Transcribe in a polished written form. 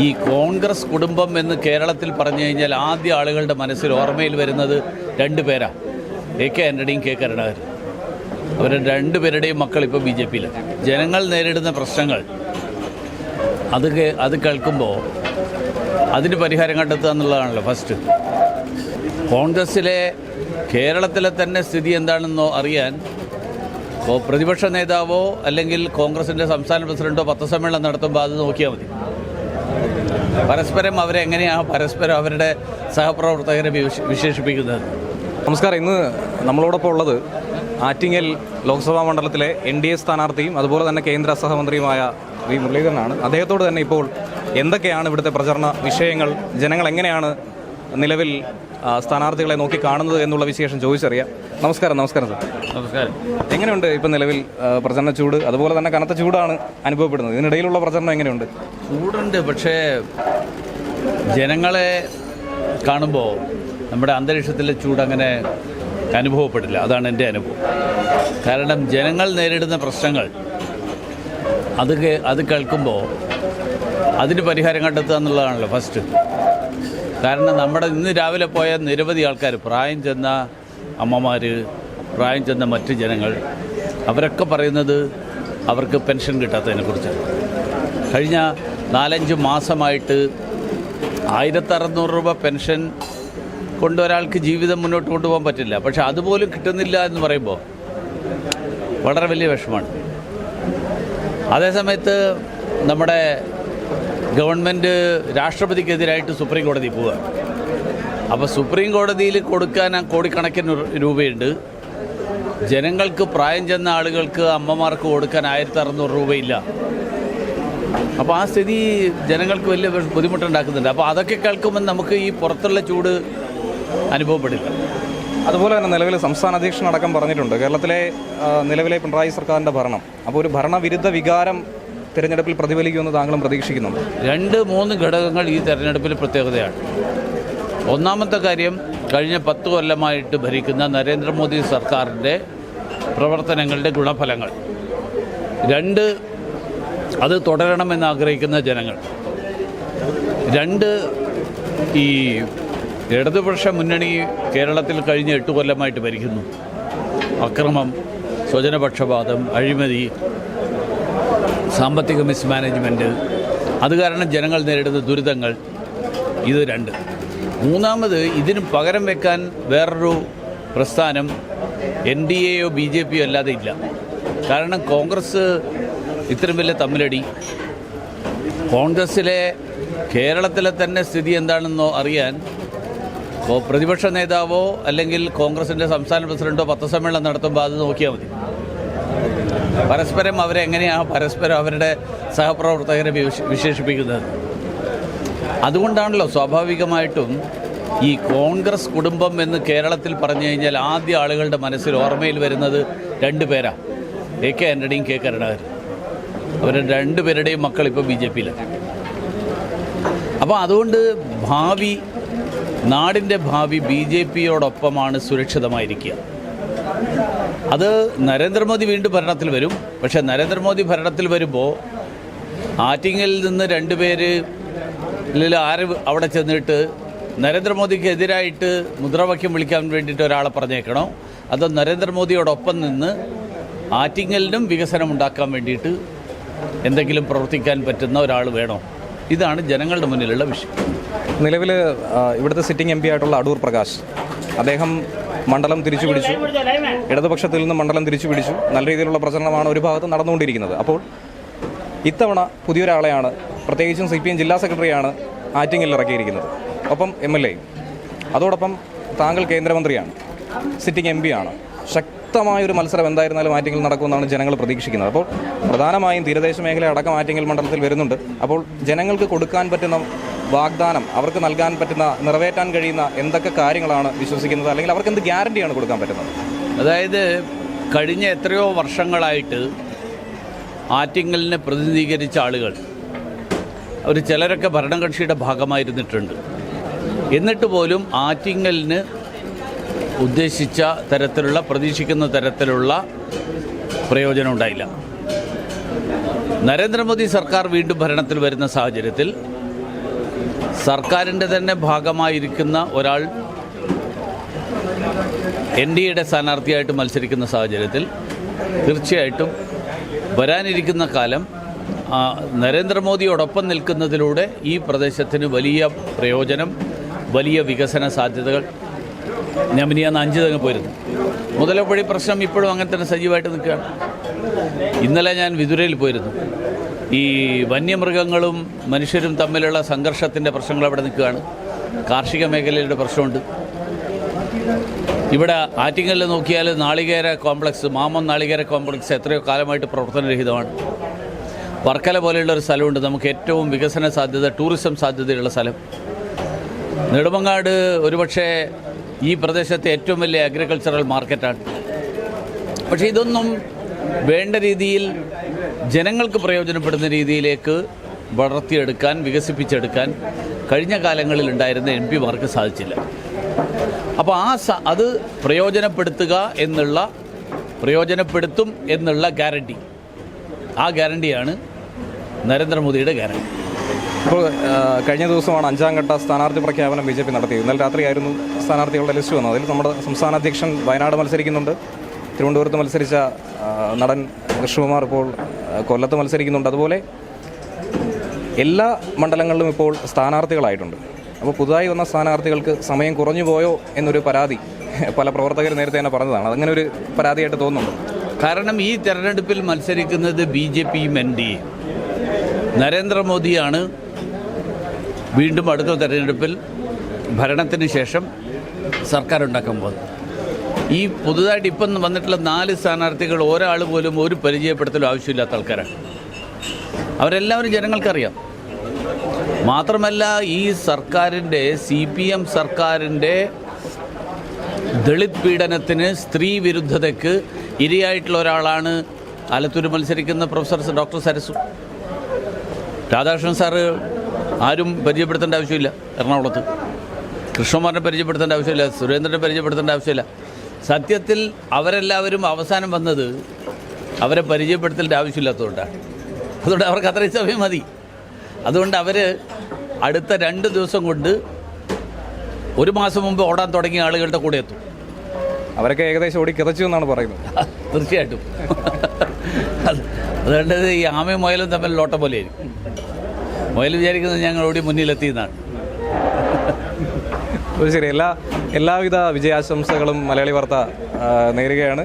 ഈ കോൺഗ്രസ് കുടുംബം എന്ന് കേരളത്തിൽ പറഞ്ഞു കഴിഞ്ഞാൽ ആദ്യ ആളുകളുടെ മനസ്സിൽ ഓർമ്മയിൽ വരുന്നത് രണ്ട് പേരാണ്, AK ആൻ്റണിയും K കരുണാകരൻ. അവരുടെ രണ്ടുപേരുടെയും മക്കൾ ഇപ്പോൾ BJPയിൽ. ജനങ്ങൾ നേരിടുന്ന പ്രശ്നങ്ങൾ അത് കേൾക്കുമ്പോൾ അതിന് പരിഹാരം കണ്ടെത്തുക എന്നുള്ളതാണല്ലോ ഫസ്റ്റ്. കോൺഗ്രസ്സിലെ കേരളത്തിലെ തന്നെ സ്ഥിതി എന്താണെന്നോ അറിയാൻ പ്രതിപക്ഷ നേതാവോ അല്ലെങ്കിൽ കോൺഗ്രസിൻ്റെ സംസ്ഥാന പ്രസിഡൻറ്റോ പത്രസമ്മേളനം നടത്തുമ്പോൾ അത് നോക്കിയാൽ മതി. പരസ്പരം പരസ്പരം അവരുടെ സഹപ്രവർത്തകരെ വിശേഷിപ്പിക്കുന്നത്. നമസ്കാരം. ഇന്ന് നമ്മളോടൊപ്പം ഉള്ളത് ആറ്റിങ്ങൽ ലോക്സഭാ മണ്ഡലത്തിലെ NDA സ്ഥാനാർത്ഥിയും അതുപോലെ തന്നെ കേന്ദ്ര സഹമന്ത്രിയുമായ V. മുരളീധരനാണ്. അദ്ദേഹത്തോട് തന്നെ ഇപ്പോൾ എന്തൊക്കെയാണ് ഇവിടുത്തെ പ്രചരണ വിഷയങ്ങൾ, ജനങ്ങൾ എങ്ങനെയാണ് നിലവിൽ സ്ഥാനാർത്ഥികളെ നോക്കി കാണുന്നത് എന്നുള്ള വിശേഷം ചോദിച്ചറിയാം. നമസ്കാരം. നമസ്കാരം സർ. നമസ്കാരം. എങ്ങനെയുണ്ട് ഇപ്പം നിലവിൽ പ്രചരണ ചൂട്? അതുപോലെ തന്നെ കനത്ത ചൂടാണ് അനുഭവപ്പെടുന്നത്. ഇതിനിടയിലുള്ള പ്രചരണം എങ്ങനെയുണ്ട്? ചൂടുണ്ട്, പക്ഷേ ജനങ്ങളെ കാണുമ്പോൾ നമ്മുടെ അന്തരീക്ഷത്തിലെ ചൂടങ്ങനെ അനുഭവപ്പെടില്ല. അതാണ് എൻ്റെ അനുഭവം. കാരണം ജനങ്ങൾ നേരിടുന്ന പ്രശ്നങ്ങൾ അത് കേൾക്കുമ്പോൾ അതിന് പരിഹാരം കണ്ടെത്തുക എന്നുള്ളതാണല്ലോ ഫസ്റ്റ്. കാരണം നമ്മുടെ ഇന്ന് രാവിലെ പോയ നിരവധി ആൾക്കാർ, പ്രായം ചെന്ന അമ്മമാർ, പ്രായം ചെന്ന മറ്റ് ജനങ്ങൾ, അവരൊക്കെ പറയുന്നത് അവർക്ക് പെൻഷൻ കിട്ടാത്തതിനെക്കുറിച്ചാണ്. കഴിഞ്ഞ 4-5 മാസമായിട്ട് 1600 രൂപ പെൻഷൻ കൊണ്ട് ഒരാൾക്ക് ജീവിതം മുന്നോട്ട് കൊണ്ടുപോകാൻ പറ്റില്ല. പക്ഷെ അതുപോലും കിട്ടുന്നില്ല എന്ന് പറയുമ്പോൾ വളരെ വലിയ വിഷമമാണ്. അതേസമയത്ത് നമ്മുടെ ഗവൺമെൻറ് രാഷ്ട്രപതിക്കെതിരായിട്ട് സുപ്രീം കോടതി പോവുക. അപ്പോൾ സുപ്രീം കോടതിയിൽ കൊടുക്കാൻ കോടിക്കണക്കിന് രൂപയുണ്ട്. ജനങ്ങൾക്ക്, പ്രായം ചെന്ന ആളുകൾക്ക്, അമ്മമാർക്ക് കൊടുക്കാൻ 1600 രൂപയില്ല. അപ്പോൾ ആ സ്ഥിതി ജനങ്ങൾക്ക് വലിയ ബുദ്ധിമുട്ടുണ്ടാക്കുന്നുണ്ട്. അപ്പോൾ അതൊക്കെ കേൾക്കുമ്പോൾ നമുക്ക് ഈ പുറത്തുള്ള ചൂട് അനുഭവപ്പെടില്ല. അതുപോലെ തന്നെ നിലവിലെ സംസ്ഥാന അധ്യക്ഷനടക്കം പറഞ്ഞിട്ടുണ്ട് കേരളത്തിലെ നിലവിലെ പിണറായി സർക്കാരിൻ്റെ ഭരണം, അപ്പോൾ ഒരു ഭരണവിരുദ്ധ വികാരം തിരഞ്ഞെടുപ്പിൽ പ്രതിഫലിക്കുമെന്ന് താങ്കളും പ്രതീക്ഷിക്കുന്നുണ്ട്? 2-3 ഘടകങ്ങൾ ഈ തെരഞ്ഞെടുപ്പിൽ പ്രത്യേകതയാണ്. ഒന്നാമത്തെ കാര്യം, കഴിഞ്ഞ 10 കൊല്ലമായിട്ട് ഭരിക്കുന്ന നരേന്ദ്രമോദി സർക്കാരിൻ്റെ പ്രവർത്തനങ്ങളുടെ ഗുണഫലങ്ങൾ. 2, അത് തുടരണമെന്ന് ആഗ്രഹിക്കുന്ന ജനങ്ങൾ. 2, ഈ ഇടതുപക്ഷ മുന്നണി കേരളത്തിൽ കഴിഞ്ഞ 8 കൊല്ലമായിട്ട് ഭരിക്കുന്നു. അക്രമം, സ്വജനപക്ഷപാതം, അഴിമതി, സാമ്പത്തിക മിസ്മാനേജ്മെൻറ്റ്, അത് കാരണം ജനങ്ങൾ നേരിടുന്ന ദുരിതങ്ങൾ. ഇത് 2. മൂന്നാമത്, ഇതിന് പകരം വെക്കാൻ വേറൊരു പ്രസ്ഥാനം NDAയോ BJPയോ അല്ലാതെ ഇല്ല. കാരണം കോൺഗ്രസ് ഇത്രയും വലിയ തമ്മിലടി, കോൺഗ്രസ്സിലെ കേരളത്തിലെ തന്നെ സ്ഥിതി എന്താണെന്നോ അറിയാൻ പ്രതിപക്ഷ നേതാവോ അല്ലെങ്കിൽ കോൺഗ്രസിൻ്റെ സംസ്ഥാന പ്രസിഡൻറ്റോ പത്രസമ്മേളനം നടത്തുമ്പോൾ അത് നോക്കിയാൽ മതി. പരസ്പരം പരസ്പരം അവരുടെ സഹപ്രവർത്തകരെ വിശേഷിപ്പിക്കുന്നത്. അതുകൊണ്ടാണല്ലോ സ്വാഭാവികമായിട്ടും ഈ കോൺഗ്രസ് കുടുംബം എന്ന് കേരളത്തിൽ പറഞ്ഞു കഴിഞ്ഞാൽ ആദ്യ ആളുകളുടെ മനസ്സിൽ ഓർമ്മയിൽ വരുന്നത് രണ്ട് പേരാണ്, AK ആൻ്റണിയും K കരുണാകരൻ. അവരുടെ രണ്ടുപേരുടെയും മക്കൾ ഇപ്പോൾ BJPയിലാണ്. അപ്പോൾ അതുകൊണ്ട് നാടിൻ്റെ ഭാവി BJPയോടൊപ്പമാണ് സുരക്ഷിതമായിരിക്കുക. അത് നരേന്ദ്രമോദി വീണ്ടും ഭരണത്തിൽ വരും. പക്ഷേ നരേന്ദ്രമോദി ഭരണത്തിൽ വരുമ്പോൾ ആറ്റിങ്ങലിൽ നിന്ന് 2 പേരിൽ ആര് അവിടെ ചെന്നിട്ട് നരേന്ദ്രമോദിക്ക് എതിരായിട്ട് മുദ്രാവാക്യം വിളിക്കാൻ വേണ്ടിയിട്ട് ഒരാളെ പറഞ്ഞേക്കണോ, അതോ നരേന്ദ്രമോദിയോടൊപ്പം നിന്ന് ആറ്റിങ്ങലിനും വികസനം ഉണ്ടാക്കാൻ വേണ്ടിയിട്ട് എന്തെങ്കിലും പ്രവർത്തിക്കാൻ പറ്റുന്ന ഒരാൾ വേണോ? ഇതാണ് ജനങ്ങളുടെ മുന്നിലുള്ള വിഷയം. നിലവിൽ ഇവിടുത്തെ സിറ്റിംഗ് MP ആയിട്ടുള്ള അടൂർ പ്രകാശ്, അദ്ദേഹം മണ്ഡലം തിരിച്ചു പിടിച്ചു, ഇടതുപക്ഷത്തിൽ നിന്ന് മണ്ഡലം തിരിച്ചു പിടിച്ചു. നല്ല രീതിയിലുള്ള പ്രചരണമാണ് ഒരു ഭാഗത്ത് നടന്നുകൊണ്ടിരിക്കുന്നത്. അപ്പോൾ ഇത്തവണ പുതിയൊരാളെയാണ്, പ്രത്യേകിച്ചും CPM ജില്ലാ സെക്രട്ടറിയാണ് ആറ്റിങ്ങലിൽ ഇറക്കിയിരിക്കുന്നത്. ഒപ്പം MLA, അതോടൊപ്പം താങ്കൾ കേന്ദ്രമന്ത്രിയാണ്, സിറ്റിംഗ് MP ആണ്. ശക്തമായൊരു മത്സരം എന്തായിരുന്നാലും ആറ്റിങ്ങൽ നടക്കുമെന്നാണ് ജനങ്ങൾ പ്രതീക്ഷിക്കുന്നത്. അപ്പോൾ പ്രധാനമായും തീരദേശ മേഖല അടക്കം ആറ്റിങ്ങൽ മണ്ഡലത്തിൽ വരുന്നുണ്ട്. അപ്പോൾ ജനങ്ങൾക്ക് കൊടുക്കാൻ പറ്റുന്ന വാഗ്ദാനം, അവർക്ക് നൽകാൻ പറ്റുന്ന, നിറവേറ്റാൻ കഴിയുന്ന എന്തൊക്കെ കാര്യങ്ങളാണ് വിശ്വസിക്കുന്നത്, അല്ലെങ്കിൽ അവർക്ക് എന്ത് ഗ്യാരണ്ടിയാണ് കൊടുക്കാൻ പറ്റുന്നത്? അതായത് കഴിഞ്ഞ എത്രയോ വർഷങ്ങളായിട്ട് ആറ്റിങ്ങലിനെ പ്രതിനിധീകരിച്ച ആളുകൾ, അവർ ചിലരൊക്കെ ഭരണകക്ഷിയുടെ ഭാഗമായിരുന്നിട്ടുണ്ട്. എന്നിട്ട് പോലും ആറ്റിങ്ങലിന് ഉദ്ദേശിച്ച തരത്തിലുള്ള, പ്രതീക്ഷിക്കുന്ന തരത്തിലുള്ള പ്രയോജനം ഉണ്ടായില്ല. നരേന്ദ്രമോദി സർക്കാർ വീണ്ടും ഭരണത്തിൽ വരുന്ന സാഹചര്യത്തിൽ സർക്കാരിൻ്റെ തന്നെ ഭാഗമായിരിക്കുന്ന ഒരാൾ NDAയുടെ സ്ഥാനാർത്ഥിയായിട്ട് മത്സരിക്കുന്ന സാഹചര്യത്തിൽ തീർച്ചയായിട്ടും വരാനിരിക്കുന്ന കാലം നരേന്ദ്രമോദിയോടൊപ്പം നിൽക്കുന്നതിലൂടെ ഈ പ്രദേശത്തിന് വലിയ പ്രയോജനം, വലിയ വികസന സാധ്യതകൾ. ഞാൻ മിനിയാന്ന് 5 തവണ പോയിരുന്നു. മുതലപ്പൊഴി പ്രശ്നം ഇപ്പോഴും അങ്ങനെ തന്നെ സജീവമായിട്ട് നിൽക്കുകയാണ്. ഇന്നലെ ഞാൻ വിതുരയിൽ പോയിരുന്നു. ഈ വന്യമൃഗങ്ങളും മനുഷ്യരും തമ്മിലുള്ള സംഘർഷത്തിൻ്റെ പ്രശ്നങ്ങൾ അവിടെ നിൽക്കുകയാണ്. കാർഷിക മേഖലയുടെ പ്രശ്നമുണ്ട്. ഇവിടെ ആറ്റിങ്ങലിൽ നോക്കിയാൽ നാളികേര കോംപ്ലക്സ്, മാമം നാളികേര കോംപ്ലക്സ് എത്രയോ കാലമായിട്ട് പ്രവർത്തനരഹിതമാണ്. വർക്കല പോലെയുള്ള ഒരു സ്ഥലമുണ്ട് നമുക്ക് ഏറ്റവും വികസന സാധ്യത, ടൂറിസം സാധ്യതയുള്ള സ്ഥലം. നെടുമങ്ങാട് ഒരുപക്ഷെ ഈ പ്രദേശത്തെ ഏറ്റവും വലിയ അഗ്രികൾച്ചറൽ മാർക്കറ്റാണ്. പക്ഷേ ഇതൊന്നും വേണ്ട രീതിയിൽ ജനങ്ങൾക്ക് പ്രയോജനപ്പെടുന്ന രീതിയിലേക്ക് വളർത്തിയെടുക്കാൻ, വികസിപ്പിച്ചെടുക്കാൻ കഴിഞ്ഞ കാലങ്ങളിൽ ഉണ്ടായിരുന്ന MP-മാർക്ക് സാധിച്ചില്ല. അപ്പോൾ അത് പ്രയോജനപ്പെടുത്തും എന്നുള്ള ഗ്യാരണ്ടി, ആ ഗ്യാരണ്ടിയാണ് നരേന്ദ്രമോദിയുടെ ഗ്യാരണ്ടി. ഇപ്പോൾ കഴിഞ്ഞ ദിവസമാണ് 5ാം ഘട്ട സ്ഥാനാർത്ഥി പ്രഖ്യാപനം BJP നടത്തിയത്. ഇന്നലെ രാത്രിയായിരുന്നു സ്ഥാനാർത്ഥികളുടെ ലിസ്റ്റ് വന്നത്. അതിൽ നമ്മുടെ സംസ്ഥാന അധ്യക്ഷൻ വയനാട് മത്സരിക്കുന്നുണ്ട്, തിരുവനന്തപുരത്ത് മത്സരിച്ച നടൻ കൃഷ്ണകുമാർ ഇപ്പോൾ കൊല്ലത്ത് മത്സരിക്കുന്നുണ്ട്. അതുപോലെ എല്ലാ മണ്ഡലങ്ങളിലും ഇപ്പോൾ സ്ഥാനാർത്ഥികളായിട്ടുണ്ട്. അപ്പോൾ പുതുതായി വന്ന സ്ഥാനാർത്ഥികൾക്ക് സമയം കുറഞ്ഞു പോയോ എന്നൊരു പരാതി പല പ്രവർത്തകർ നേരത്തെ തന്നെ പറഞ്ഞതാണ്. അതങ്ങനെ ഒരു പരാതിയായിട്ട് തോന്നുന്നുണ്ട്. കാരണം ഈ തെരഞ്ഞെടുപ്പിൽ മത്സരിക്കുന്നത് BJPയും NDA. നരേന്ദ്രമോദിയാണ് വീണ്ടും അടുത്ത തെരഞ്ഞെടുപ്പിൽ ഭരണത്തിന് ശേഷം സർക്കാർ ഉണ്ടാക്കാൻ പോകുന്നത്. ഈ പുതുതായിട്ട് ഇപ്പം വന്നിട്ടുള്ള 4 സ്ഥാനാർത്ഥികൾ ഒരാൾ പോലും ഒരു പരിചയപ്പെടുത്തലും ആവശ്യമില്ലാത്ത ആൾക്കാരാണ്. അവരെല്ലാവരും ജനങ്ങൾക്കറിയാം. മാത്രമല്ല ഈ സർക്കാരിൻ്റെ CPM സർക്കാരിൻ്റെ ദളിത് പീഡനത്തിന്, സ്ത്രീ വിരുദ്ധതയ്ക്ക് ഇരയായിട്ടുള്ള ഒരാളാണ് ആലത്തൂർ മത്സരിക്കുന്ന professor doctor Sarasu. Radhakrishnan sir ആരും പരിചയപ്പെടുത്തേണ്ട ആവശ്യമില്ല. എറണാകുളത്ത് കൃഷ്ണകുമാറിനെ പരിചയപ്പെടുത്തേണ്ട ആവശ്യമില്ല, സുരേന്ദ്രനെ പരിചയപ്പെടുത്തേണ്ട ആവശ്യമില്ല. സത്യത്തിൽ അവരെല്ലാവരും അവസാനം വന്നത് അവരെ പരിചയപ്പെടുത്തേണ്ട ആവശ്യമില്ലാത്തതുകൊണ്ടാണ്. അതുകൊണ്ട് അവർക്ക് അത്രയും സമയം മതി. അതുകൊണ്ട് അവർ അടുത്ത 2 ദിവസം കൊണ്ട് 1 മാസം മുമ്പ് ഓടാൻ തുടങ്ങിയ ആളുകളുടെ കൂടെ എത്തും. അവരൊക്കെ ഏകദേശം ഓടി കിതച്ചു എന്നാണ് പറയുന്നത്. തീർച്ചയായിട്ടും. അതുകൊണ്ട് ഈ ആമയും മുയലും തമ്മിൽ ലോട്ടം പോലെ ആയിരിക്കും. മുയൽ വിചാരിക്കുന്നത് ഞങ്ങൾ ഓടി മുന്നിലെത്തിയെന്നാണ്. ശരി, എല്ലാവിധ വിജയാശംസകളും മലയാളി വാർത്ത നേരുകയാണ്.